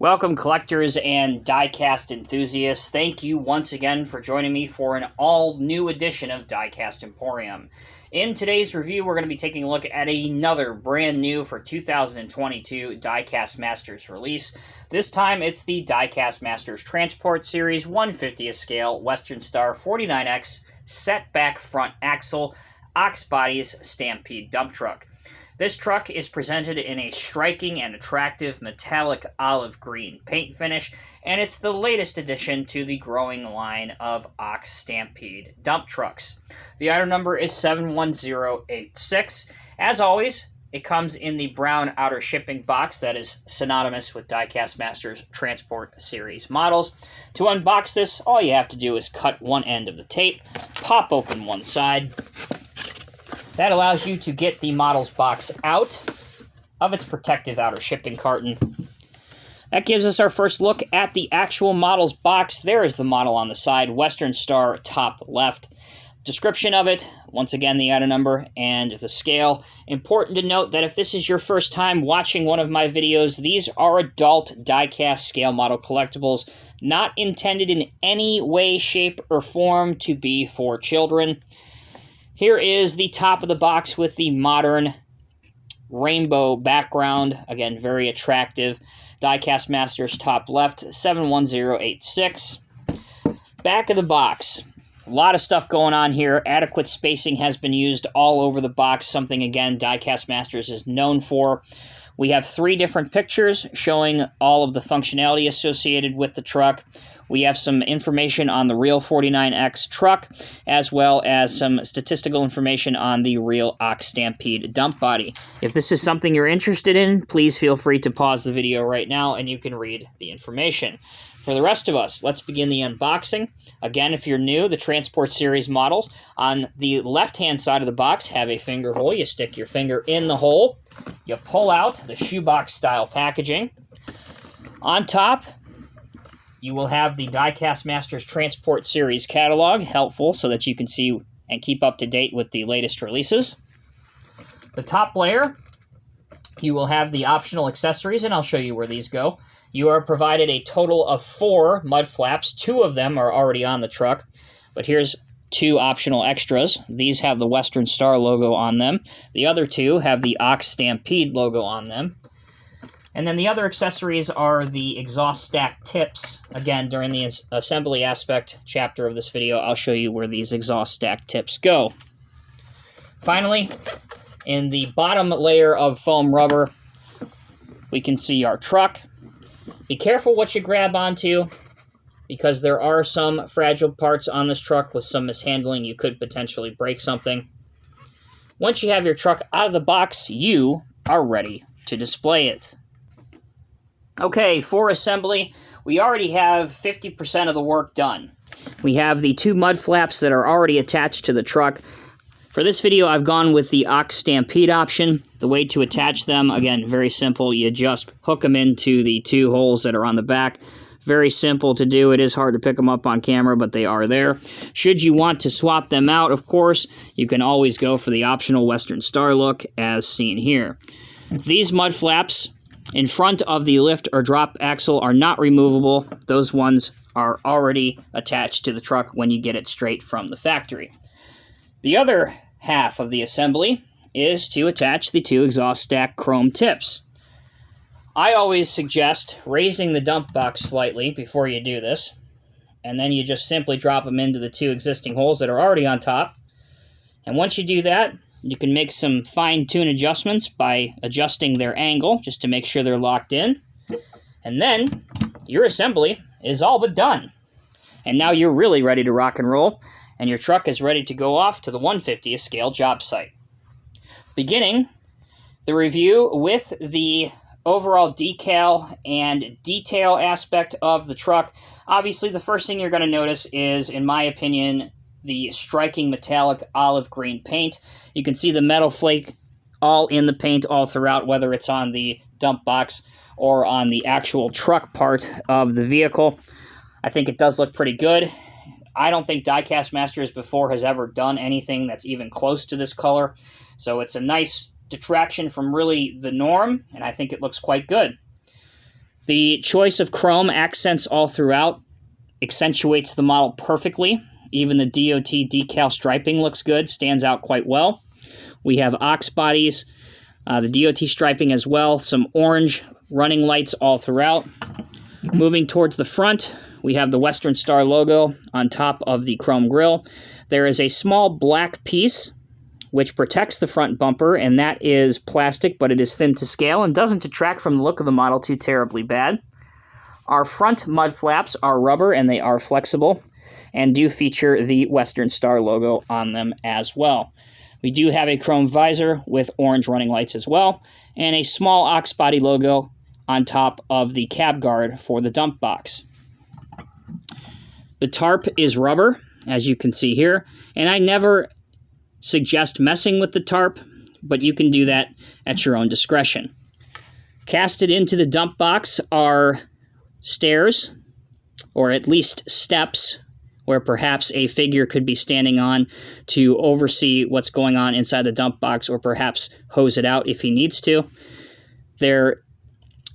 Welcome, collectors and diecast enthusiasts. Thank you once again for joining me for an all-new edition of Diecast Emporium. In today's review, we're going to be taking a look at another brand new for 2022 Diecast Masters release. This time, it's the Diecast Masters Transport Series 1/50th scale Western Star 49X Setback Front Axle Ox Stampede dump truck. This truck is presented in a striking and attractive metallic olive green paint finish, and it's the latest addition to the growing line of Ox Stampede dump trucks. The item number is 71086. As always, it comes in the brown outer shipping box that is synonymous with Diecast Masters Transport Series models. To unbox this, all you have to do is cut one end of the tape, pop open one side. That allows you to get the model's box out of its protective outer shipping carton. That gives us our first look at the actual model's box. There is the model on the side, Western Star top left. Description of it, once again the item number and the scale. Important to note that if this is your first time watching one of my videos, these are adult diecast scale model collectibles, not intended in any way, shape, or form to be for children. Here is the top of the box with the modern rainbow background. Again, very attractive. Diecast Masters top left, 71086. Back of the box. A lot of stuff going on here. Adequate spacing has been used all over the box, something, again, Diecast Masters is known for. We have 3 different pictures showing all of the functionality associated with the truck. We have some information on the real 49X truck, as well as some statistical information on the real Ox Stampede dump body. If this is something you're interested in, please feel free to pause the video right now and you can read the information. For the rest of us, let's begin the unboxing. Again, if you're new, the Transport Series models on the left-hand side of the box have a finger hole. You stick your finger in the hole. You pull out the shoebox-style packaging. On top, you will have the Diecast Masters Transport Series catalog, helpful so that you can see and keep up to date with the latest releases. The top layer, you will have the optional accessories, and I'll show you where these go. You are provided a total of 4 mud flaps. 2 of them are already on the truck, but here's 2 optional extras. These have the Western Star logo on them. The other 2 have the Ox Stampede logo on them. And then the other accessories are the exhaust stack tips. Again, during the assembly aspect chapter of this video, I'll show you where these exhaust stack tips go. Finally, in the bottom layer of foam rubber, we can see our truck. Be careful what you grab onto, because there are some fragile parts on this truck. With some mishandling, you could potentially break something. Once you have your truck out of the box, you are ready to display it. Okay, for assembly, we already have 50% of the work done. We have the 2 mud flaps that are already attached to the truck. For this video, I've gone with the Ox Stampede option. The way to attach them, again, very simple. You just hook them into the 2 holes that are on the back. Very simple to do. It is hard to pick them up on camera, but they are there. Should you want to swap them out, of course, you can always go for the optional Western Star look, as seen here. These mud flaps in front of the lift or drop axle are not removable. Those ones are already attached to the truck when you get it straight from the factory. The other half of the assembly is to attach the 2 exhaust stack chrome tips. I always suggest raising the dump box slightly before you do this, and then you just simply drop them into the 2 existing holes that are already on top. And once you do that, you can make some fine-tune adjustments by adjusting their angle, just to make sure they're locked in. And then, your assembly is all but done. And now you're really ready to rock and roll, and your truck is ready to go off to the 1/50th scale job site. Beginning the review with the overall decal and detail aspect of the truck. Obviously, the first thing you're going to notice is, in my opinion, the striking metallic olive green paint. You can see the metal flake all in the paint all throughout, whether it's on the dump box or on the actual truck part of the vehicle. I think it does look pretty good. I don't think Diecast Masters before has ever done anything that's even close to this color, so it's a nice detraction from really the norm, and I think it looks quite good. The choice of chrome accents all throughout accentuates the model perfectly. Even the DOT decal striping looks good, stands out quite well. We have Ox bodies, the DOT striping as well, some orange running lights all throughout. Moving towards the front, we have the Western Star logo on top of the chrome grille. There is a small black piece which protects the front bumper, and that is plastic, but it is thin to scale and doesn't detract from the look of the model too terribly bad. Our front mud flaps are rubber, and they are flexible, and do feature the Western Star logo on them as well. We do have a chrome visor with orange running lights as well, and a small Ox body logo on top of the cab guard for the dump box. The tarp is rubber, as you can see here, and I never suggest messing with the tarp, but you can do that at your own discretion. Casted into the dump box are stairs, or at least steps, where perhaps a figure could be standing on to oversee what's going on inside the dump box, or perhaps hose it out if he needs to. There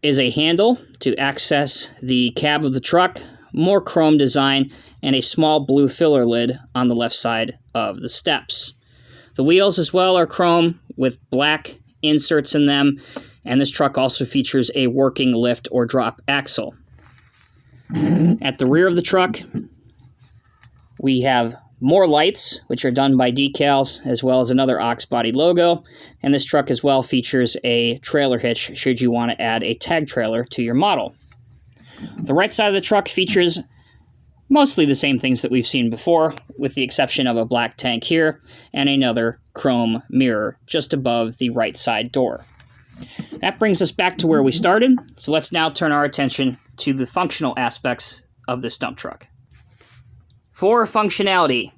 is a handle to access the cab of the truck, more chrome design, and a small blue filler lid on the left side of the steps. The wheels as well are chrome with black inserts in them, and this truck also features a working lift or drop axle. At the rear of the truck, we have more lights, which are done by decals, as well as another Ox body logo, and this truck as well features a trailer hitch should you want to add a tag trailer to your model. The right side of the truck features mostly the same things that we've seen before, with the exception of a black tank here and another chrome mirror just above the right side door. That brings us back to where we started, so let's now turn our attention to the functional aspects of this dump truck. For functionality,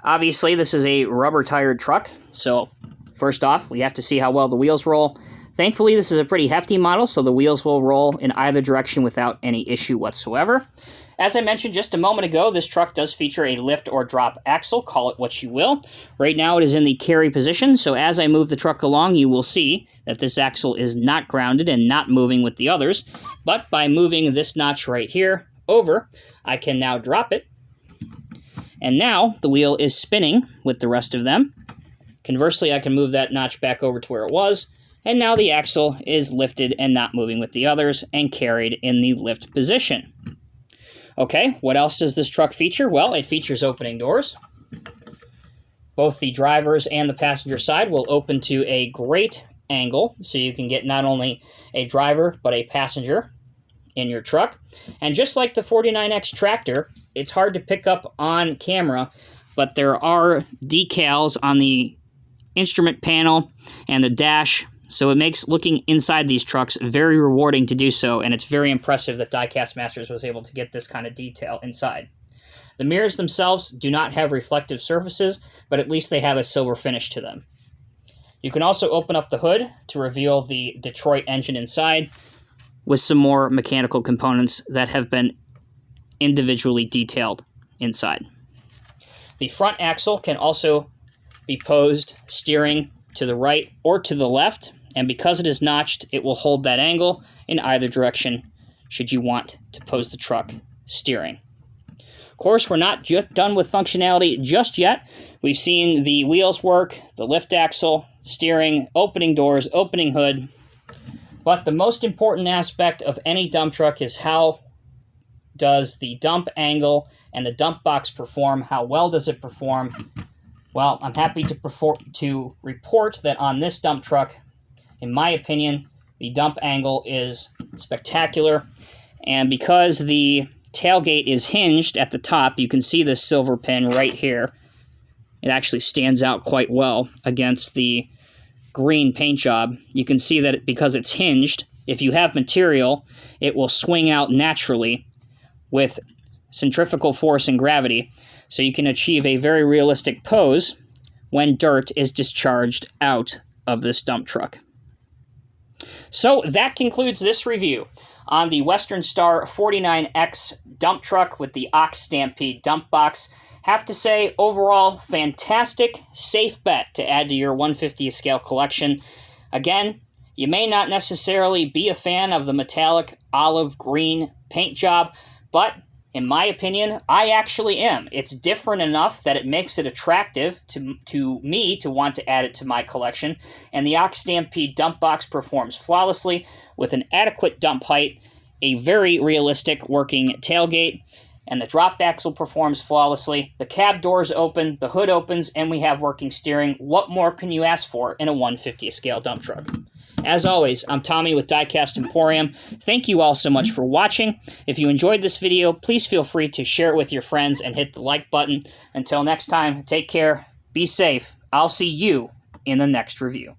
obviously this is a rubber-tired truck, so first off, we have to see how well the wheels roll. Thankfully, this is a pretty hefty model, so the wheels will roll in either direction without any issue whatsoever. As I mentioned just a moment ago, this truck does feature a lift or drop axle, call it what you will. Right now it is in the carry position, so as I move the truck along, you will see that this axle is not grounded and not moving with the others. But by moving this notch right here over, I can now drop it. And now the wheel is spinning with the rest of them. Conversely, I can move that notch back over to where it was, and now the axle is lifted and not moving with the others and carried in the lift position. Okay, what else does this truck feature? Well, it features opening doors. Both the driver's and the passenger side will open to a great angle, so you can get not only a driver, but a passenger in your truck. And just like the 49X tractor, it's hard to pick up on camera, but there are decals on the instrument panel and the dash, so it makes looking inside these trucks very rewarding to do so, and it's very impressive that Diecast Masters was able to get this kind of detail inside. The mirrors themselves do not have reflective surfaces, but at least they have a silver finish to them. You can also open up the hood to reveal the Detroit engine inside, with some more mechanical components that have been individually detailed inside. The front axle can also be posed steering to the right or to the left, and because it is notched, it will hold that angle in either direction should you want to pose the truck steering. Of course, we're not done with functionality just yet. We've seen the wheels work, the lift axle, steering, opening doors, opening hood. But the most important aspect of any dump truck is how does the dump angle and the dump box perform? How well does it perform? Well, I'm happy to report that on this dump truck, in my opinion, the dump angle is spectacular. And because the tailgate is hinged at the top, you can see this silver pin right here. It actually stands out quite well against the green paint job. You can see that because it's hinged, if you have material, it will swing out naturally with centrifugal force and gravity, so you can achieve a very realistic pose when dirt is discharged out of this dump truck. So that concludes this review on the Western Star 49X dump truck with the Ox Stampede dump box. Have to say, overall, fantastic, safe bet to add to your 150th scale collection. Again, You may not necessarily be a fan of the metallic olive green paint job, but in my opinion, I actually am. It's different enough that it makes it attractive to me to want to add it to my collection, and the Ox Stampede dump box performs flawlessly with an adequate dump height, a very realistic working tailgate, and the drop axle performs flawlessly. The cab doors open, the hood opens, and we have working steering. What more can you ask for in a 1/50th scale dump truck? As always, I'm Tommy with Diecast Emporium. Thank you all so much for watching. If you enjoyed this video, please feel free to share it with your friends and hit the like button. Until next time, take care, be safe. I'll see you in the next review.